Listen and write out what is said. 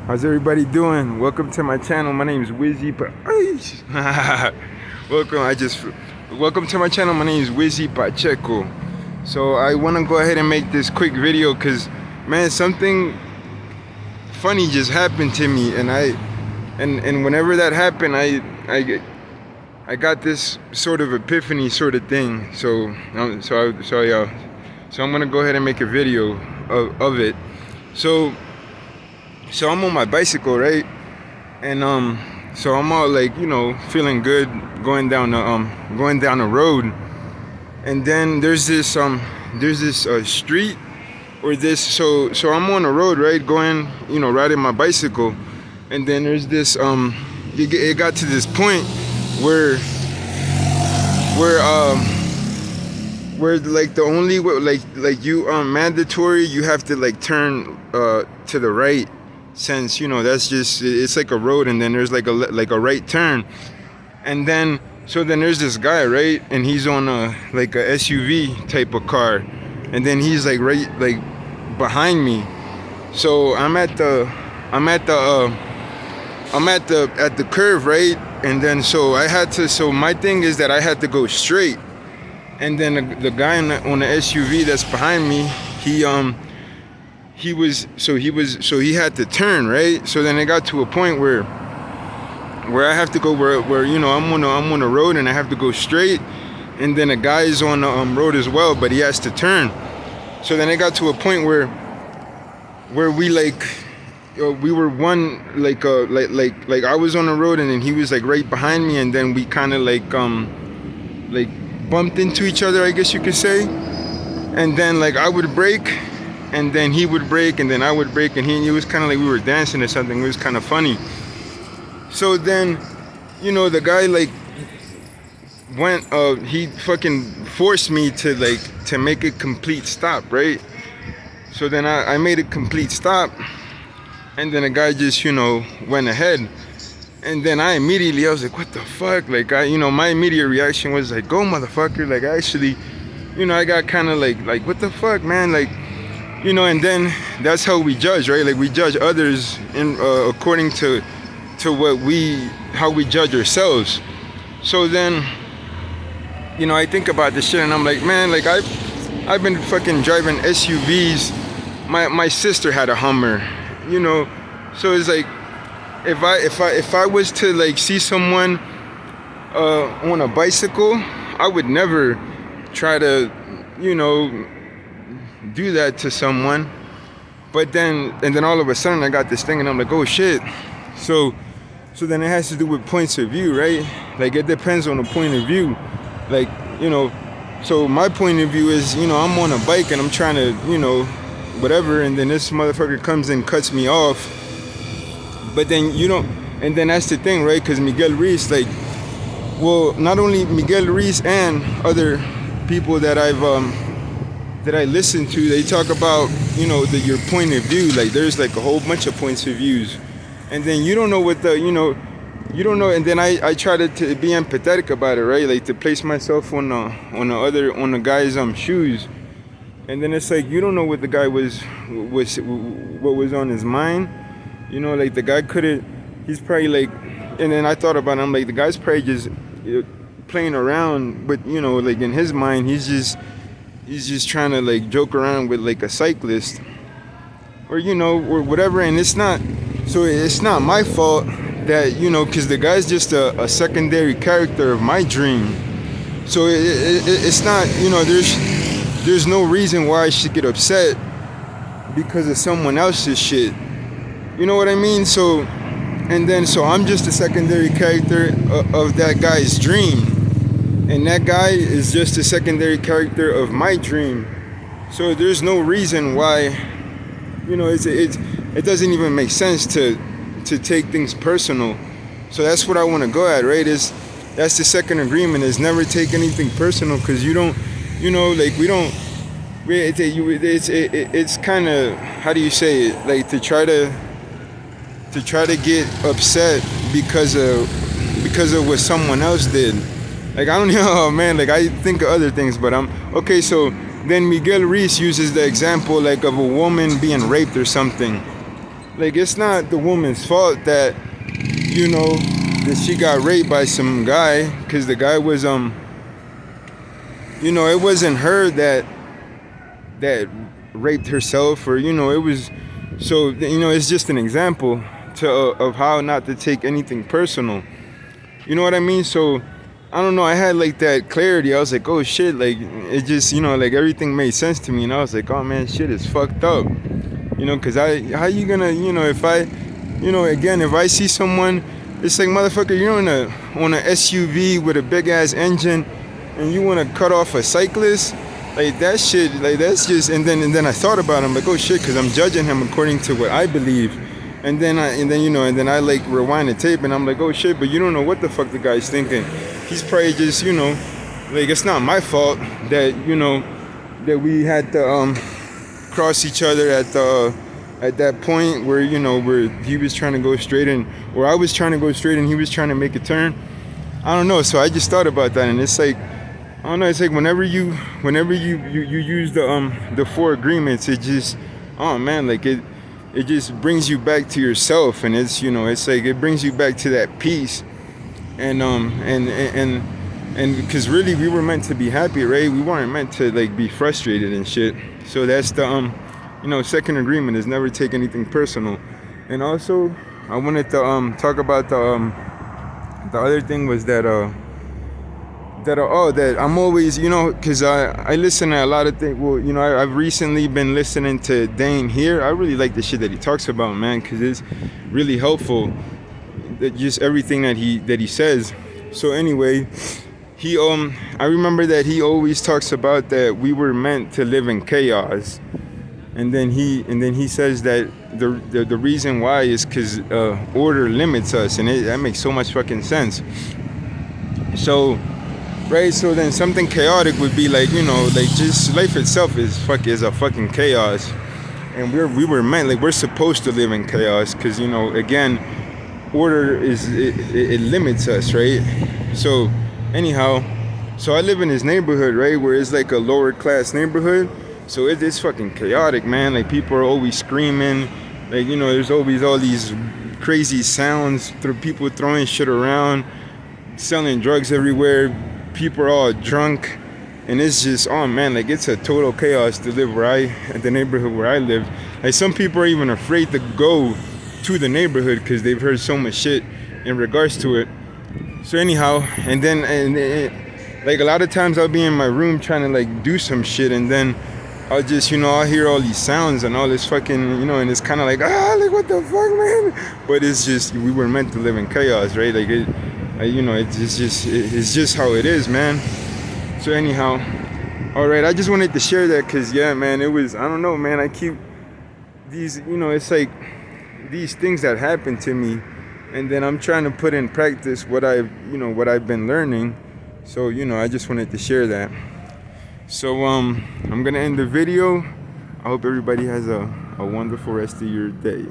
How's everybody doing? Welcome to my channel. My name is Wizzy. Welcome to my channel. My name is Wizzy Pacheco. So I want to go ahead and make this quick video because, man, something funny just happened to me, and whenever that happened, I got this sort of epiphany sort of thing. So I'm gonna go ahead and make a video of it. So I'm on my bicycle, right? And so I'm all like, feeling good going down the road. And then there's this street or this so I'm on the road, right, going, riding my bicycle. And then there's this it got to this point where like the only way, like you mandatory, you have to like turn to the right, since that's just, it's like a road, and then there's like a right turn. And then so then there's this guy, right, and he's on a SUV type of car, and then he's like right like behind me. So I'm at the curve, right? And then so my thing is that I had to go straight. And then the guy on the SUV that's behind me, he had to turn, right? So then it got to a point where I have to go where I'm on the road, and I have to go straight, and then a guy is on the road as well, but he has to turn. So then it got to a point where we were one, like I was on the road, and then he was like right behind me, and then we kind of like bumped into each other, I guess you could say. And then like I would brake, and then he would brake, and then I would brake, and it was kind of like we were dancing or something. It was kind of funny. So then, the guy like went, he fucking forced me to make a complete stop, right? So then I made a complete stop, and then the guy just, went ahead. And then I was like, what the fuck? Like, my immediate reaction was like, go motherfucker. Like, actually, I got kind of like, what the fuck, man? Like, and then that's how we judge, right? Like, we judge others according to how we judge ourselves. So then, I think about this shit, and I'm like, man, like I've been fucking driving SUVs. My sister had a Hummer, so it's like, if I was to like see someone on a bicycle, I would never try to do that to someone. But then all of a sudden I got this thing, and I'm like, oh shit. So then it has to do with points of view, right? Like, it depends on the point of view. Like, so my point of view is, I'm on a bike, and I'm trying to, whatever, and then this motherfucker comes and cuts me off. But then and then that's the thing, right? Because Miguel Ruiz, like, well, not only Miguel Ruiz and other people that I listen to, they talk about, your point of view. Like, there's like a whole bunch of points of views, and then you don't know what you don't know. And then I try to be empathetic about it, right? Like, to place myself on the guy's shoes, and then it's like, you don't know what the guy what was on his mind. Like, the guy he's probably like, and then I thought about it, I'm like, the guy's probably just playing around, but like, in his mind, he's just trying to like joke around with like a cyclist, or or whatever. And it's not my fault that, because the guy's just a secondary character of my dream. So it's not, there's no reason why I should get upset because of someone else's shit. You know what I mean? So I'm just a secondary character of that guy's dream, and that guy is just a secondary character of my dream. So there's no reason why, it doesn't even make sense to take things personal. So that's what I want to go at, right? That's the second agreement, is never take anything personal, because you don't, like, we don't. It's kind of, how do you say it? Like, to try to get upset because of what someone else did. Like, I don't know, man. Like, I think of other things, but okay. So then Miguel Ruiz uses the example like of a woman being raped or something, like it's not the woman's fault that, you know, that she got raped by some guy, because the guy was you know, it wasn't her that raped herself, or you know, it was. So you know, it's just an example of how not to take anything personal. You know what I mean? So I don't know, I had like that clarity. I was like, oh shit, like it just, you know, like everything made sense to me, and I was like, oh man, shit is fucked up. You know, because how you gonna, you know, if I, you know, again, if I see someone, it's like, motherfucker, you're on a SUV with a big ass engine, and you want to cut off a cyclist, like that shit, like that's just. And then I thought about him, like, oh shit, because I'm judging him according to what I believe. And then I like rewind the tape, and I'm like, oh shit, but you don't know what the fuck the guy's thinking. He's probably just, you know, like it's not my fault that, you know, that we had to cross each other at that point where, you know, where he was trying to go straight, and or I was trying to go straight and he was trying to make a turn. I don't know. So I just thought about that, and it's like, I don't know. It's like whenever you use the four agreements, it just, oh man, like it just brings you back to yourself, and it's, you know, it's like it brings you back to that peace, and because really we were meant to be happy, right? We weren't meant to like be frustrated and shit. So that's the you know, second agreement is never take anything personal. And also I wanted to talk about the other thing was that that I'm always, you know, because I listen to a lot of things. Well, you know, I've recently been listening to Dane here. I really like the shit that he talks about, man, because it's really helpful, that just everything that he says. So anyway, he I remember that he always talks about that we were meant to live in chaos, and then he says that the reason why is because order limits us, and that makes so much fucking sense. So, right, so then something chaotic would be like, you know, like just life itself is a fucking chaos, and we were meant, like we're supposed to live in chaos, because, you know, again, order it limits us, right? So anyhow, so I live in this neighborhood, right, where it's like a lower class neighborhood, so it's fucking chaotic, man. Like people are always screaming, like, you know, there's always all these crazy sounds, people throwing shit around, selling drugs everywhere, people are all drunk, and it's just, oh man, like it's a total chaos to live at the neighborhood where I live. Like some people are even afraid to go to the neighborhood because they've heard so much shit in regards to it. So anyhow, and like a lot of times I'll be in my room trying to like do some shit, and then I'll just, you know, I'll hear all these sounds and all this fucking, you know, and it's kind of like, like what the fuck, man? But it's just, we were meant to live in chaos, right? Like it, you know, it's just how it is, man. So anyhow, all right, I just wanted to share that because, yeah, man, it was, I don't know, man, I keep these, you know, it's like these things that happen to me, and then I'm trying to put in practice what I've been learning. So, you know, I just wanted to share that. So I'm gonna end the video. I hope everybody has a wonderful rest of your day.